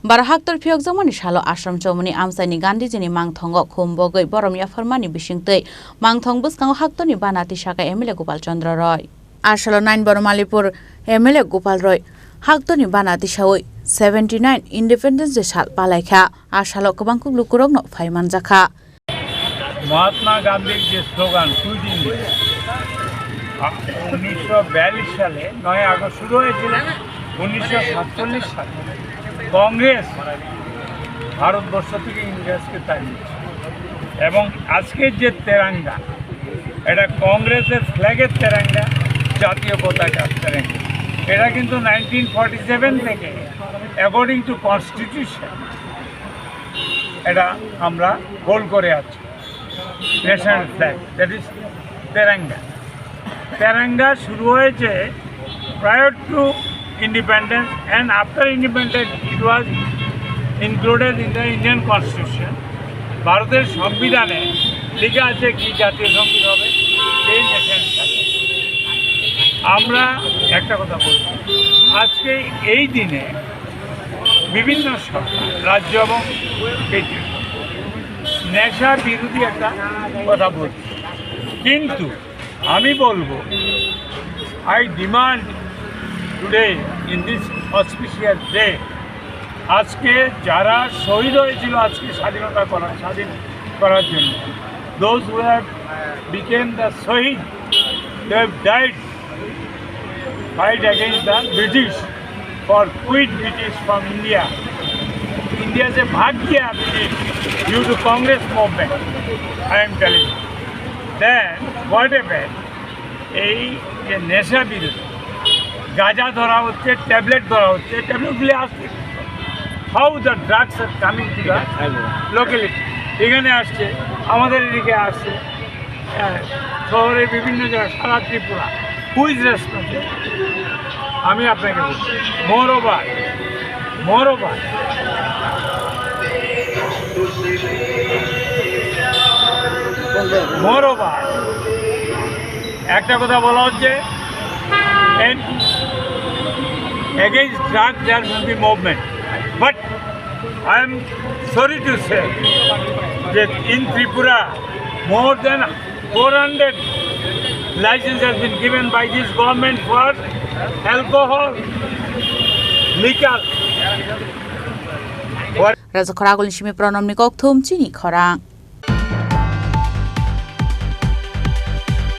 Barahaktor Pyok Zamani Shalo Ashram Chomani Amsani Gandhi Jini Mangthongo Kumbogoi Boromia Formani Bishingtei Mangthong Buskang Haktoni Banati Shaka Emile Gopal Chandra Roy Ashalo 9 Boromalipur Emile Gopal Roy Haktoni Banati Shawoi 79 Independence Day Shal Palaikha Ashalo Kabangku Lukurogno Faiman Zakha Mahatma Gandhi के slogan quit India 1942 সালে 9 August শুরু হয়েছিল 1947 সালে কংগ্রেস ভারতবর্ষ থেকে ইংরেজকে তাড়িয়েছে এবং আজকের যে তেরঙ্গা এটা কংগ্রেসের ফ্ল্যাগের তেরঙ্গা জাতীয় পতাকার তেরঙ্গা এটা কিন্তু 1947 থেকে অ্যাকর্ডিং টু কনস্টিটিউশন এটা আমরা হোল্ড করে আছি national flag, that is Teranga. Teranga শুরু হয়েছে prior to independence and after independence it was included in the Indian Constitution. ভারতের সংবিধানে লেখা আছে কি জাতীয় সঙ্গীত হবে এই ন্যাশনাল ফ্ল্যাগ। আমরা একটা কথা বলছি আজকে এই দিনে বিভিন্ন সরকার রাজ্য এবং কেন্দ্রীয় নেশা বিরোধী একটা কথা বলছি কিন্তু আমি বলবো I demand today in this auspicious day আজকে যারা শহীদ হয়েছিল আজকে স্বাধীন করার জন্য those who have become the শহীদ they have died fight against the British for quit British from India से भाग गया British due to Congress movement, I am telling you. Then, whatever, এই যে নেশা বিরোধী গাঁজা ধরা হচ্ছে ট্যাবলেট ধরা হচ্ছে ট্যাবলেটগুলি আসছে how the drugs are coming to the locality এখানে আসছে আমাদের এদিকে আসছে শহরের বিভিন্ন জায়গায় সারা ত্রিপুরা হুইজ রেসপন্সিবল আমি আপনাকে বলছি মোরওভার একটা কথা বলা হচ্ছে against drug there will be movement but I am sorry to say that in Tripura more than 400 licenses has been given by this government for alcohol liquor Raja Khoragul Shimi Pronom Nikok Thum Chini Khorang